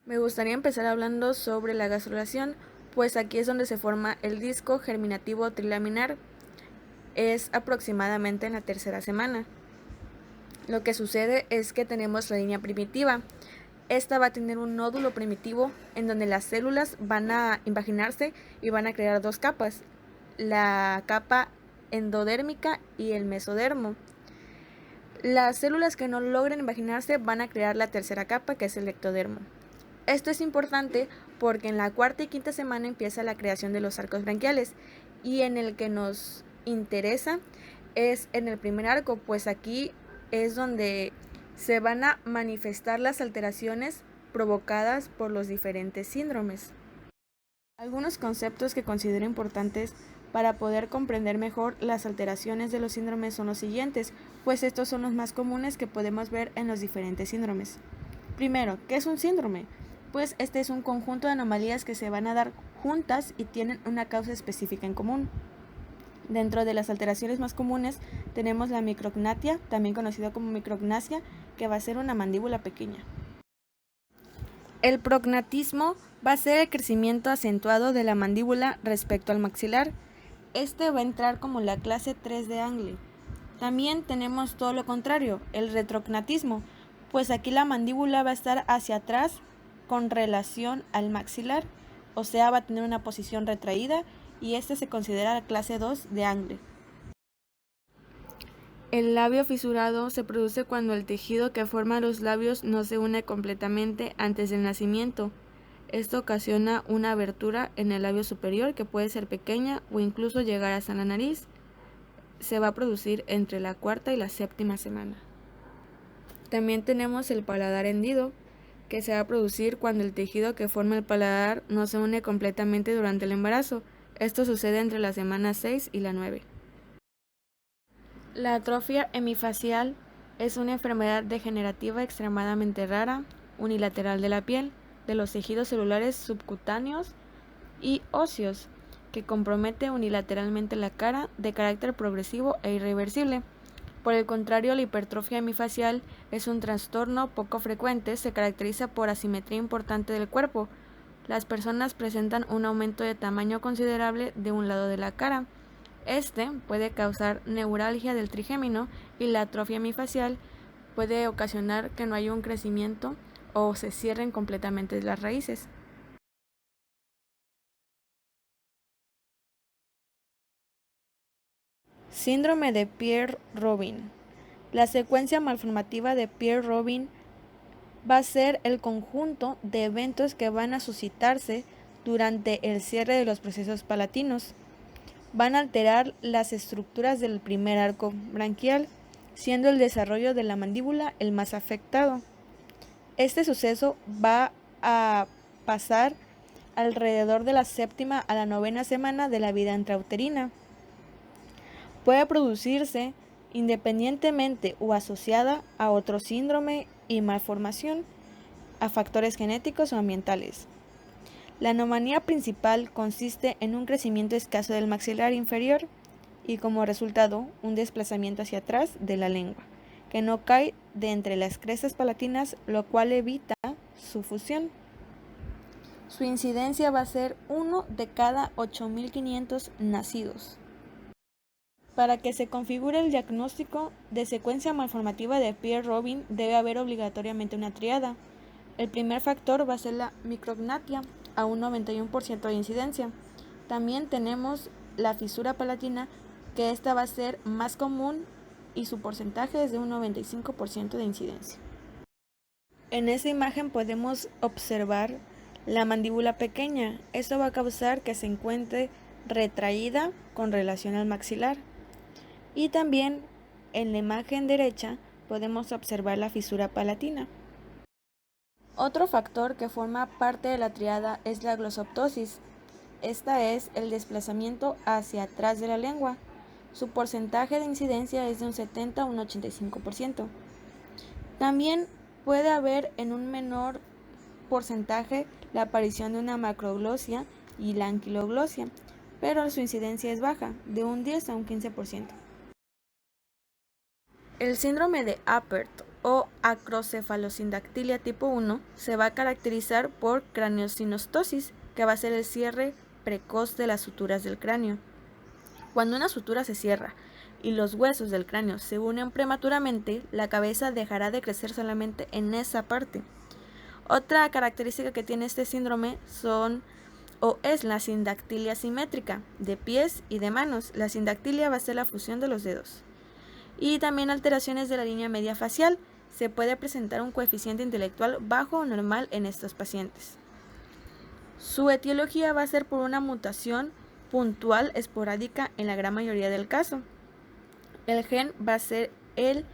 Me gustaría empezar hablando sobre la gastrulación, pues aquí es donde se forma el disco germinativo trilaminar. Es aproximadamente en la tercera semana. Lo que sucede es que tenemos la línea primitiva. Esta va a tener un nódulo primitivo en donde las células van a invaginarse y van a crear dos capas, la capa endodérmica y el mesodermo. Las células que no logren invaginarse van a crear la tercera capa, que es el ectodermo. Esto es importante porque en la cuarta y quinta semana empieza la creación de los arcos branquiales, y en el que nos interesa es en el primer arco, pues aquí es donde se van a manifestar las alteraciones provocadas por los diferentes síndromes. Algunos conceptos que considero importantes para poder comprender mejor las alteraciones de los síndromes son los siguientes, pues estos son los más comunes que podemos ver en los diferentes síndromes. Primero, ¿qué es un síndrome? Pues este es un conjunto de anomalías que se van a dar juntas y tienen una causa específica en común. Dentro de las alteraciones más comunes tenemos la micrognatia, también conocida como micrognasia, que va a ser una mandíbula pequeña. El prognatismo va a ser el crecimiento acentuado de la mandíbula respecto al maxilar. Este va a entrar como la clase 3 de Angle. También tenemos todo lo contrario, el retrognatismo, pues aquí la mandíbula va a estar hacia atrás con relación al maxilar, o sea, va a tener una posición retraída, y este se considera la clase 2 de Angle. El labio fisurado se produce cuando el tejido que forma los labios no se une completamente antes del nacimiento. Esto ocasiona una abertura en el labio superior que puede ser pequeña o incluso llegar hasta la nariz. Se va a producir entre la cuarta y la séptima semana. También tenemos el paladar hendido, que se va a producir cuando el tejido que forma el paladar no se une completamente durante el embarazo. Esto sucede entre la semana 6 y la 9. La atrofia hemifacial es una enfermedad degenerativa extremadamente rara, unilateral de la piel, de los tejidos celulares subcutáneos y óseos, que compromete unilateralmente la cara, de carácter progresivo e irreversible. Por el contrario, la hipertrofia hemifacial es un trastorno poco frecuente, se caracteriza por asimetría importante del cuerpo. Las personas presentan un aumento de tamaño considerable de un lado de la cara. Este puede causar neuralgia del trigémino, y la atrofia hemifacial puede ocasionar que no haya un crecimiento o se cierren completamente las raíces. Síndrome de Pierre-Robin. La secuencia malformativa de Pierre-Robin va a ser el conjunto de eventos que van a suscitarse durante el cierre de los procesos palatinos. Van a alterar las estructuras del primer arco branquial, siendo el desarrollo de la mandíbula el más afectado. Este suceso va a pasar alrededor de la séptima a la novena semana de la vida intrauterina. Puede producirse independientemente o asociada a otro síndrome y malformación, a factores genéticos o ambientales. La anomalía principal consiste en un crecimiento escaso del maxilar inferior y, como resultado, un desplazamiento hacia atrás de la lengua, que no cae de entre las crestas palatinas, lo cual evita su fusión. Su incidencia va a ser 1 de cada 8.500 nacidos. Para que se configure el diagnóstico de secuencia malformativa de Pierre-Robin, debe haber obligatoriamente una triada. El primer factor va a ser la micrognatia, a un 91% de incidencia. También tenemos la fisura palatina, que esta va a ser más común y su porcentaje es de un 95% de incidencia. En esta imagen podemos observar la mandíbula pequeña. Esto va a causar que se encuentre retraída con relación al maxilar. Y también en la imagen derecha podemos observar la fisura palatina. Otro factor que forma parte de la triada es la glossoptosis. Esta es el desplazamiento hacia atrás de la lengua. Su porcentaje de incidencia es de un 70 a un 85%. También puede haber en un menor porcentaje la aparición de una macroglosia y la anquiloglosia, pero su incidencia es baja, de un 10 a un 15%. El síndrome de Apert o acrocefalosindactilia tipo 1 se va a caracterizar por craneosinostosis, que va a ser el cierre precoz de las suturas del cráneo. Cuando una sutura se cierra y los huesos del cráneo se unen prematuramente, la cabeza dejará de crecer solamente en esa parte. Otra característica que tiene este síndrome es la sindactilia simétrica de pies y de manos. La sindactilia va a ser la fusión de los dedos. Y también alteraciones de la línea media facial. Se puede presentar un coeficiente intelectual bajo o normal en estos pacientes. Su etiología va a ser por una mutación puntual esporádica en la gran mayoría del caso. El gen va a ser el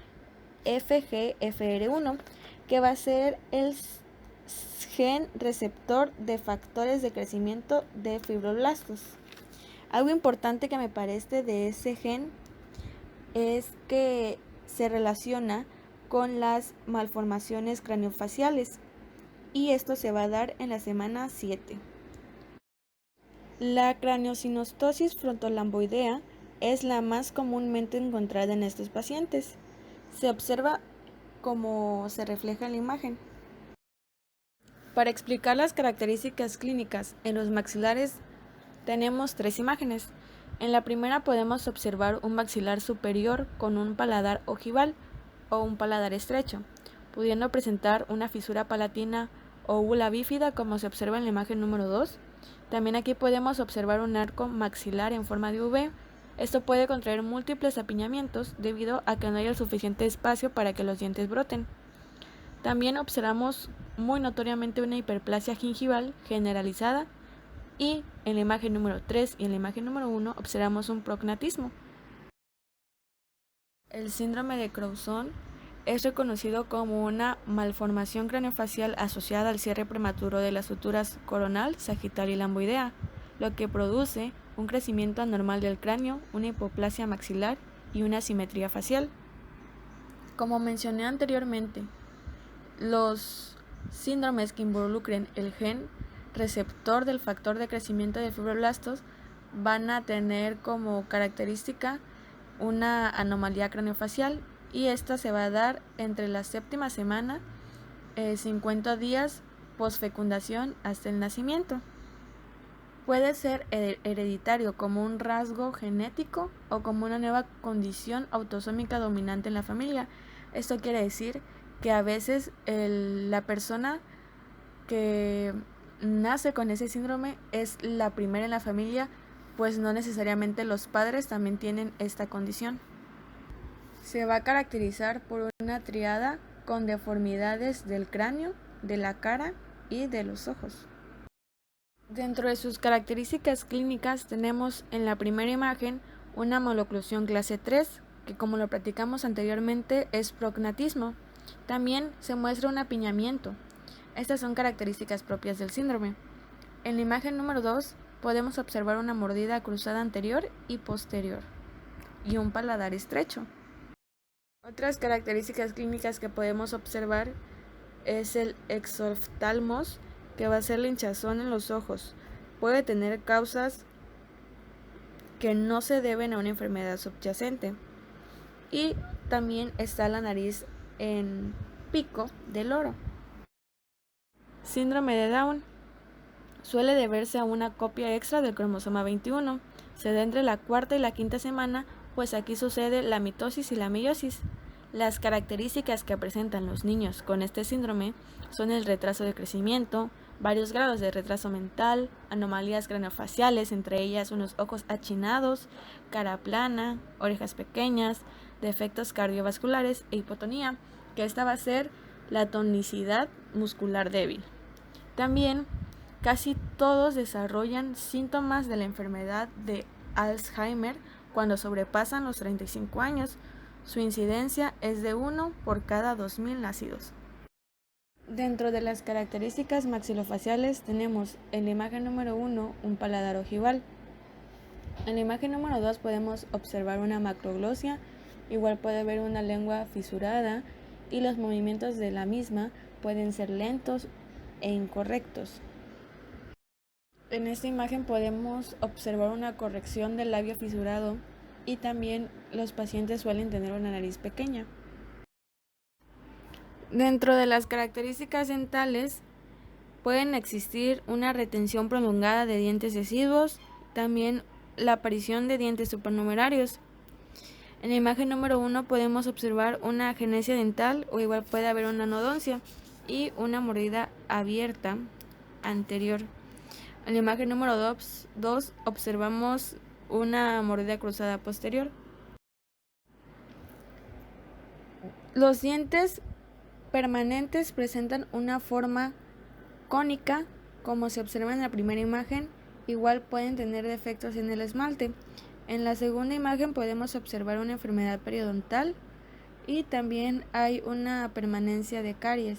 FGFR1, que va a ser el gen receptor de factores de crecimiento de fibroblastos. Algo importante que me parece de ese gen es que se relaciona con las malformaciones craniofaciales y esto se va a dar en la semana 7. La craneosinostosis frontolamboidea es la más comúnmente encontrada en estos pacientes. Se observa como se refleja en la imagen. Para explicar las características clínicas en los maxilares tenemos 3 imágenes. En la primera podemos observar un maxilar superior con un paladar ojival o un paladar estrecho, pudiendo presentar una fisura palatina o úvula bífida como se observa en la imagen número 2. También aquí podemos observar un arco maxilar en forma de V. Esto puede contraer múltiples apiñamientos debido a que no hay el suficiente espacio para que los dientes broten. También observamos muy notoriamente una hiperplasia gingival generalizada y en la imagen número 3 y en la imagen número 1 observamos un prognatismo. El síndrome de Crouzon es reconocido como una malformación craneofacial asociada al cierre prematuro de las suturas coronal, sagital y lamboidea, lo que produce un crecimiento anormal del cráneo, una hipoplasia maxilar y una asimetría facial. Como mencioné anteriormente, los síndromes que involucren el gen receptor del factor de crecimiento de fibroblastos van a tener como característica una anomalía craneofacial y esta se va a dar entre la 7ª semana, 50 días posfecundación hasta el nacimiento. Puede ser hereditario como un rasgo genético o como una nueva condición autosómica dominante en la familia. Esto quiere decir que a veces la persona que nace con ese síndrome es la primera en la familia, pues no necesariamente los padres también tienen esta condición. Se va a caracterizar por una triada con deformidades del cráneo, de la cara y de los ojos. Dentro de sus características clínicas tenemos en la primera imagen una maloclusión clase 3, que como lo platicamos anteriormente es prognatismo. También se muestra un apiñamiento. Estas son características propias del síndrome. En la imagen número 2 podemos observar una mordida cruzada anterior y posterior y un paladar estrecho. Otras características clínicas que podemos observar es el exoftalmos, que va a ser la hinchazón en los ojos. Puede tener causas que no se deben a una enfermedad subyacente. Y también está la nariz en pico del loro. Síndrome de Down suele deberse a una copia extra del cromosoma 21. Se da entre la 4ª y la 5ª semana, pues aquí sucede la mitosis y la meiosis. Las características que presentan los niños con este síndrome son el retraso de crecimiento, varios grados de retraso mental, anomalías craneofaciales, entre ellas unos ojos achinados, cara plana, orejas pequeñas, defectos cardiovasculares e hipotonía, que esta va a ser la tonicidad muscular débil. También casi todos desarrollan síntomas de la enfermedad de Alzheimer cuando sobrepasan los 35 años. Su incidencia es de 1 por cada 2.000 nacidos. Dentro de las características maxilofaciales tenemos en la imagen número 1 un paladar ojival. En la imagen número 2 podemos observar una macroglosia, igual puede haber una lengua fisurada y los movimientos de la misma pueden ser lentos e incorrectos. En esta imagen podemos observar una corrección del labio fisurado y también los pacientes suelen tener una nariz pequeña. Dentro de las características dentales pueden existir una retención prolongada de dientes deciduos, también la aparición de dientes supernumerarios. En la imagen número 1 podemos observar una agenesia dental o igual puede haber una nodoncia y una mordida abierta anterior. En la imagen número 2 observamos una mordida cruzada posterior. Los dientes permanentes presentan una forma cónica, como se observa en la primera imagen, igual pueden tener defectos en el esmalte. En la segunda imagen podemos observar una enfermedad periodontal y también hay una permanencia de caries.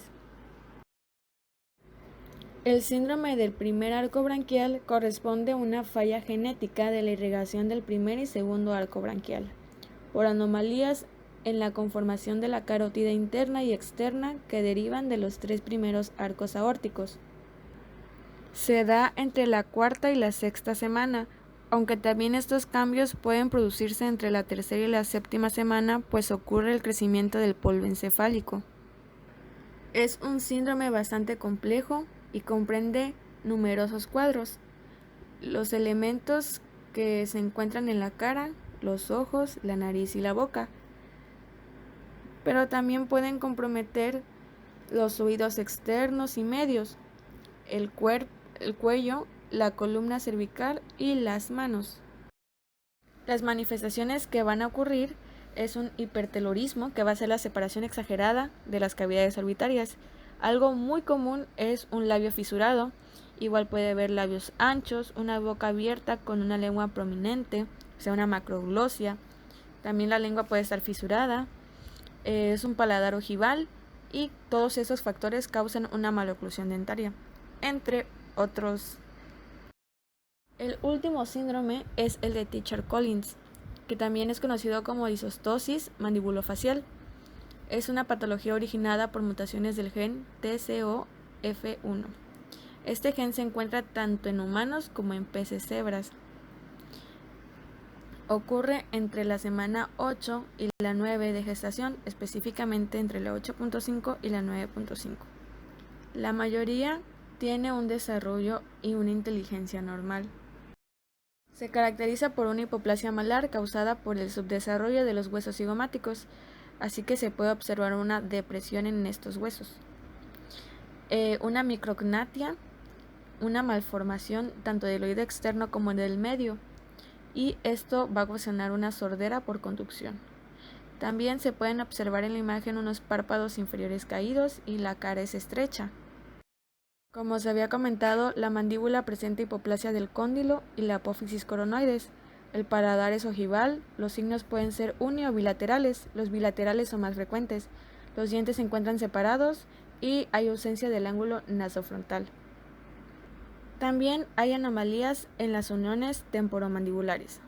El síndrome del primer arco branquial corresponde a una falla genética de la irrigación del primer y segundo arco branquial, por anomalías en la conformación de la carótida interna y externa que derivan de los 3 primeros arcos aórticos. Se da entre la 4ª y la 6ª semana, aunque también estos cambios pueden producirse entre la 3ª y la 7ª semana, pues ocurre el crecimiento del polvo encefálico. Es un síndrome bastante complejo y comprende numerosos cuadros. Los elementos que se encuentran en la cara, los ojos, la nariz y la boca, pero también pueden comprometer los oídos externos y medios, el cuello, la columna cervical y las manos. Las manifestaciones que van a ocurrir es un hipertelorismo, que va a ser la separación exagerada de las cavidades orbitarias. Algo muy común es un labio fisurado, igual puede haber labios anchos, una boca abierta con una lengua prominente, o sea, una macroglosia. También la lengua puede estar fisurada, es un paladar ojival y todos esos factores causan una maloclusión dentaria, entre otros. El último síndrome es el de Treacher-Collins, que también es conocido como disostosis mandibulofacial. Es una patología originada por mutaciones del gen TCOF1. Este gen se encuentra tanto en humanos como en peces cebras. Ocurre entre la semana 8 y la 9 de gestación, específicamente entre la 8.5 y la 9.5. La mayoría tiene un desarrollo y una inteligencia normal. Se caracteriza por una hipoplasia malar causada por el subdesarrollo de los huesos cigomáticos, así que se puede observar una depresión en estos huesos. Una micrognatia, una malformación tanto del oído externo como del medio, y esto va a ocasionar una sordera por conducción. También se pueden observar en la imagen unos párpados inferiores caídos y la cara es estrecha. Como se había comentado, la mandíbula presenta hipoplasia del cóndilo y la apófisis coronoides. El paladar es ojival, los signos pueden ser uni o bilaterales, los bilaterales son más frecuentes. Los dientes se encuentran separados y hay ausencia del ángulo nasofrontal. También hay anomalías en las uniones temporomandibulares.